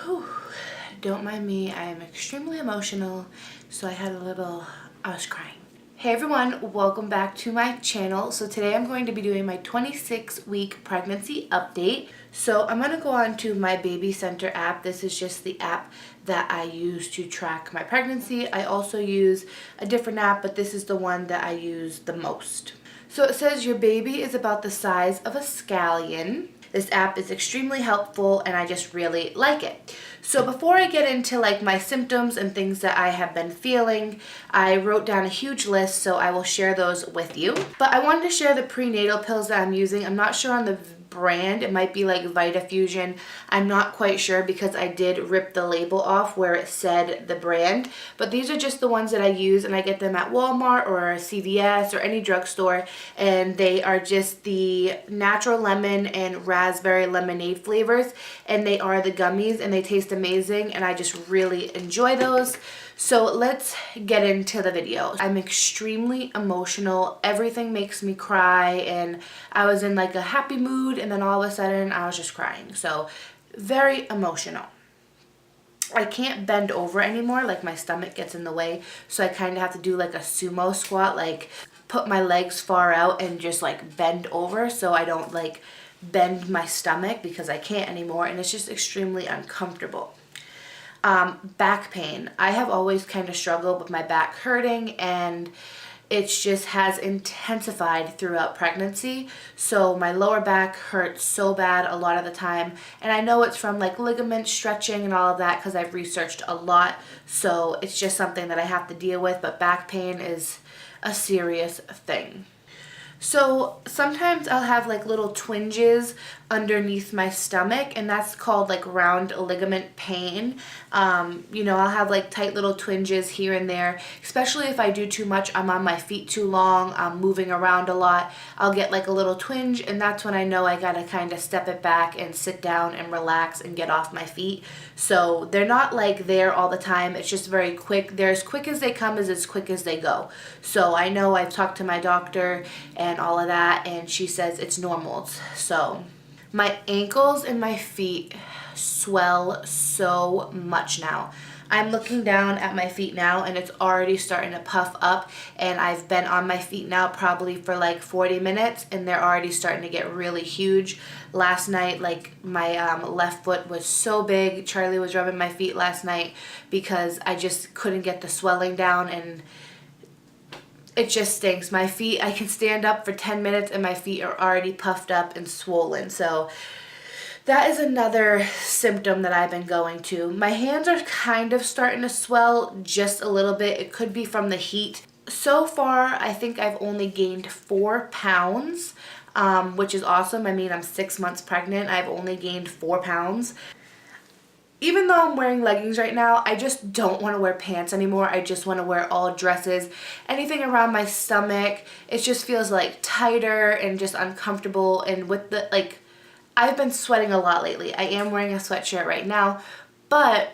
Whew. Don't mind me, I am extremely emotional, so I was crying. Hey everyone, welcome back to my channel. So today I'm going to be doing my 26-week pregnancy update. So I'm going to go on to my Baby Center app. This is just the app that I use to track my pregnancy. I also use a different app, but this is the one that I use the most. So it says your baby is about the size of a scallion. This app is extremely helpful and I just really like it. So before I get into like my symptoms and things that I have been feeling, I wrote down a huge list, so I will share those with you. But I wanted to share the prenatal pills that I'm using. I'm not sure on the brand. It might be like VitaFusion. I'm not quite sure because I did rip the label off where it said the brand. But these are just the ones that I use, and I get them at Walmart or CVS or any drugstore. And they are just the natural lemon and raspberry lemonade flavors. And they are the gummies and they taste amazing. And I just really enjoy those. So let's get into the video. I'm extremely emotional. Everything makes me cry, and I was in like a happy mood and then all of a sudden I was just crying. So very emotional. I can't bend over anymore, like my stomach gets in the way. So I kind of have to do like a sumo squat, like put my legs far out and just like bend over so I don't like bend my stomach because I can't anymore, and it's just extremely uncomfortable. Back pain. I have always kind of struggled with my back hurting, and it just has intensified throughout pregnancy. So my lower back hurts so bad a lot of the time, and I know it's from like ligament stretching and all of that because I've researched a lot. So it's just something that I have to deal with, but back pain is a serious thing. So sometimes I'll have like little twinges underneath my stomach, and that's called like round ligament pain. I'll have like tight little twinges here and there, especially if I do too much. I'm on my feet too long, I'm moving around a lot. I'll get like a little twinge, and that's when I know I gotta kind of step it back and sit down and relax and get off my feet. So they're not like there all the time. It's just very quick. They're as quick as they come as quick as they go. So I know I've talked to my doctor and all of that, and she says it's normal. So my ankles and my feet swell so much now. I'm looking down at my feet now and it's already starting to puff up, and I've been on my feet now probably for like 40 minutes and they're already starting to get really huge. Last night, like my left foot was so big. Charlie was rubbing my feet last night because I just couldn't get the swelling down, and it just stinks. My feet, I can stand up for 10 minutes and my feet are already puffed up and swollen. So that is another symptom that I've been going to. My hands are kind of starting to swell just a little bit. It could be from the heat. So far, I think I've only gained 4 pounds, which is awesome. I mean, I'm 6 months pregnant. I've only gained 4 pounds. Even though I'm wearing leggings right now, I just don't want to wear pants anymore. I just want to wear all dresses. Anything around my stomach, it just feels like tighter and just uncomfortable. And with the, like, I've been sweating a lot lately. I am wearing a sweatshirt right now, but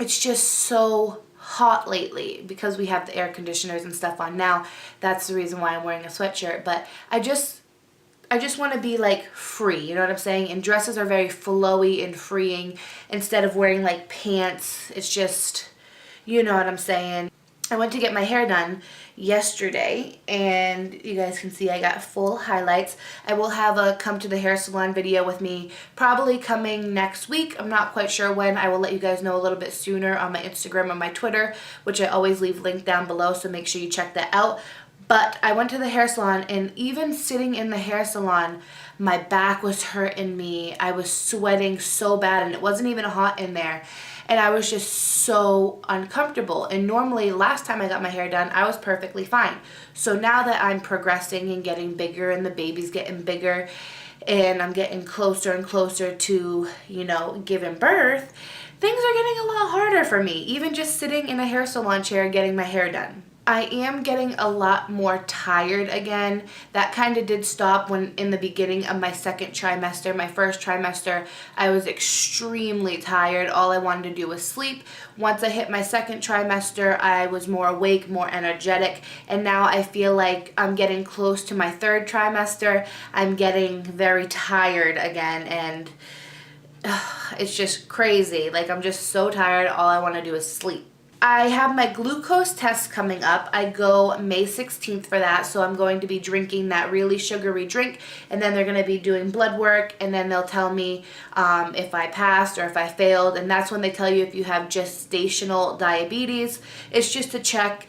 it's just so hot lately because we have the air conditioners and stuff on now. That's the reason why I'm wearing a sweatshirt. But I just want to be like free, you know what I'm saying? And dresses are very flowy and freeing instead of wearing like pants. It's just, you know what I'm saying? I went to get my hair done yesterday, and you guys can see I got full highlights. I will have a come to the hair salon video with me probably coming next week. I'm not quite sure when. I will let you guys know a little bit sooner on my Instagram or my Twitter, which I always leave linked down below, so make sure you check that out. But I went to the hair salon, and even sitting in the hair salon, my back was hurting me. I was sweating so bad, and it wasn't even hot in there. And I was just so uncomfortable. And normally, last time I got my hair done, I was perfectly fine. So now that I'm progressing and getting bigger, and the baby's getting bigger, and I'm getting closer and closer to, giving birth, things are getting a lot harder for me, even just sitting in a hair salon chair getting my hair done. I am getting a lot more tired again. That kind of did stop when in the beginning of my second trimester. My first trimester, I was extremely tired. All I wanted to do was sleep. Once I hit my second trimester, I was more awake, more energetic, and now I feel like I'm getting close to my third trimester. I'm getting very tired again, and it's just crazy. Like, I'm just so tired. All I want to do is sleep. I have my glucose test coming up. I go May 16th for that, so I'm going to be drinking that really sugary drink, and then they're going to be doing blood work, and then they'll tell me if I passed or if I failed, and that's when they tell you if you have gestational diabetes. It's just to check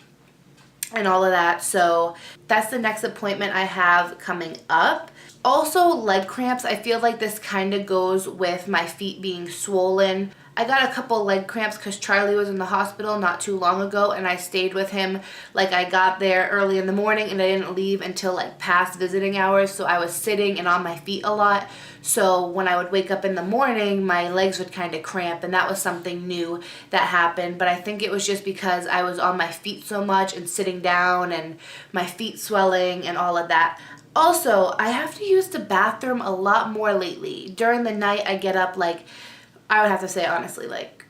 and all of that. So that's the next appointment I have coming up. Also, leg cramps. I feel like this kind of goes with my feet being swollen. I got a couple leg cramps because Charlie was in the hospital not too long ago, and I stayed with him. Like, I got there early in the morning and I didn't leave until like past visiting hours, so I was sitting and on my feet a lot. So when I would wake up in the morning, my legs would kind of cramp, and that was something new that happened. But I think it was just because I was on my feet so much and sitting down and my feet swelling and all of that. Also, I have to use the bathroom a lot more lately. During the night, I get up like, I would have to say honestly, like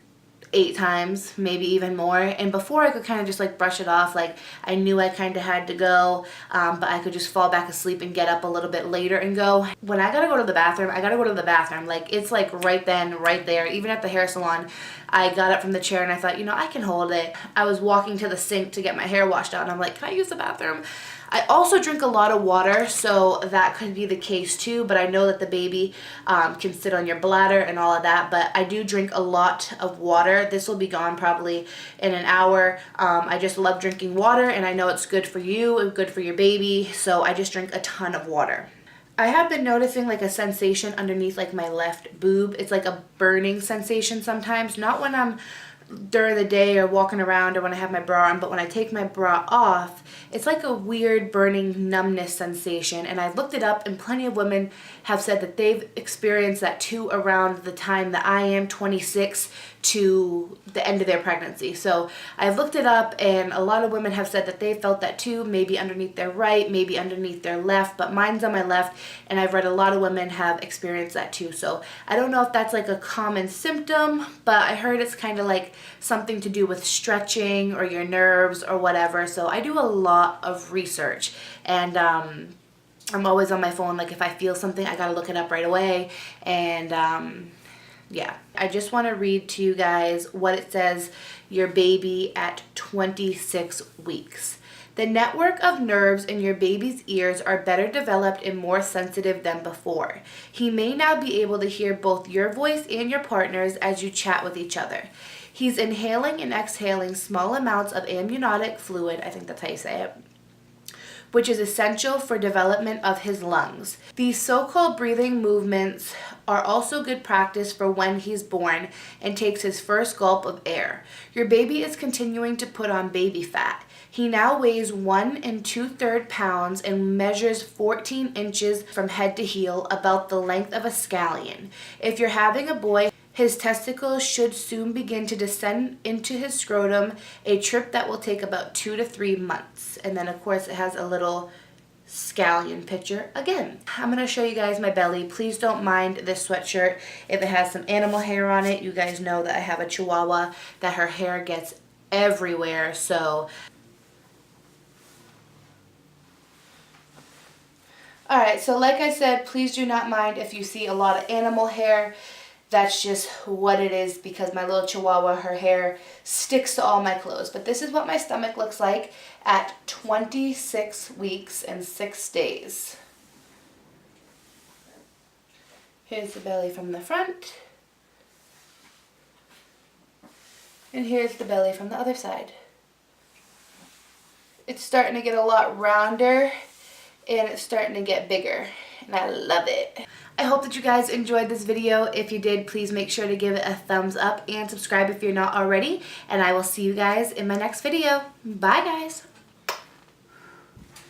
8 times, maybe even more. And before, I could kind of just like brush it off. Like, I knew I kind of had to go, but I could just fall back asleep and get up a little bit later and go. When I gotta go to the bathroom, I gotta go to the bathroom. Like, it's like right then, right there. Even at the hair salon, I got up from the chair and I thought, you know, I can hold it. I was walking to the sink to get my hair washed out, and I'm like, can I use the bathroom? I also drink a lot of water, so that could be the case too, but I know that the baby can sit on your bladder and all of that, but I do drink a lot of water. This will be gone probably in an hour. I just love drinking water, and I know it's good for you and good for your baby, so I just drink a ton of water. I have been noticing like a sensation underneath like my left boob. It's like a burning sensation sometimes, not when I'm during the day or walking around or when I have my bra on, but when I take my bra off, it's like a weird burning numbness sensation. And I looked it up, and plenty of women have said that they've experienced that too around the time that I am 26 to the end of their pregnancy. So I've looked it up, and a lot of women have said that they felt that too, maybe underneath their right, maybe underneath their left, but mine's on my left, and I've read a lot of women have experienced that too. So I don't know if that's like a common symptom, but I heard it's kind of like something to do with stretching or your nerves or whatever. So I do a lot of research, and I'm always on my phone. Like, if I feel something, I gotta look it up right away. And yeah, I just want to read to you guys what it says your baby at 26 weeks. The network of nerves in your baby's ears are better developed and more sensitive than before. He may now be able to hear both your voice and your partner's as you chat with each other. He's inhaling and exhaling small amounts of amniotic fluid, I think that's how you say it, which is essential for development of his lungs. These so-called breathing movements are also good practice for when he's born and takes his first gulp of air. Your baby is continuing to put on baby fat. He now weighs 1 2/3 pounds and measures 14 inches from head to heel, about the length of a scallion. If you're having a boy, his testicles should soon begin to descend into his scrotum, a trip that will take about 2 to 3 months. And then, of course, it has a little scallion picture again. I'm going to show you guys my belly. Please don't mind this sweatshirt if it has some animal hair on it. You guys know that I have a Chihuahua that her hair gets everywhere, so... Alright, so like I said, please do not mind if you see a lot of animal hair. That's just what it is, because my little Chihuahua, her hair sticks to all my clothes. But this is what my stomach looks like at 26 weeks and 6 days. Here's the belly from the front. And here's the belly from the other side. It's starting to get a lot rounder, and it's starting to get bigger, and I love it. I hope that you guys enjoyed this video. If you did, please make sure to give it a thumbs up and subscribe if you're not already, and I will see you guys in my next video. Bye, guys.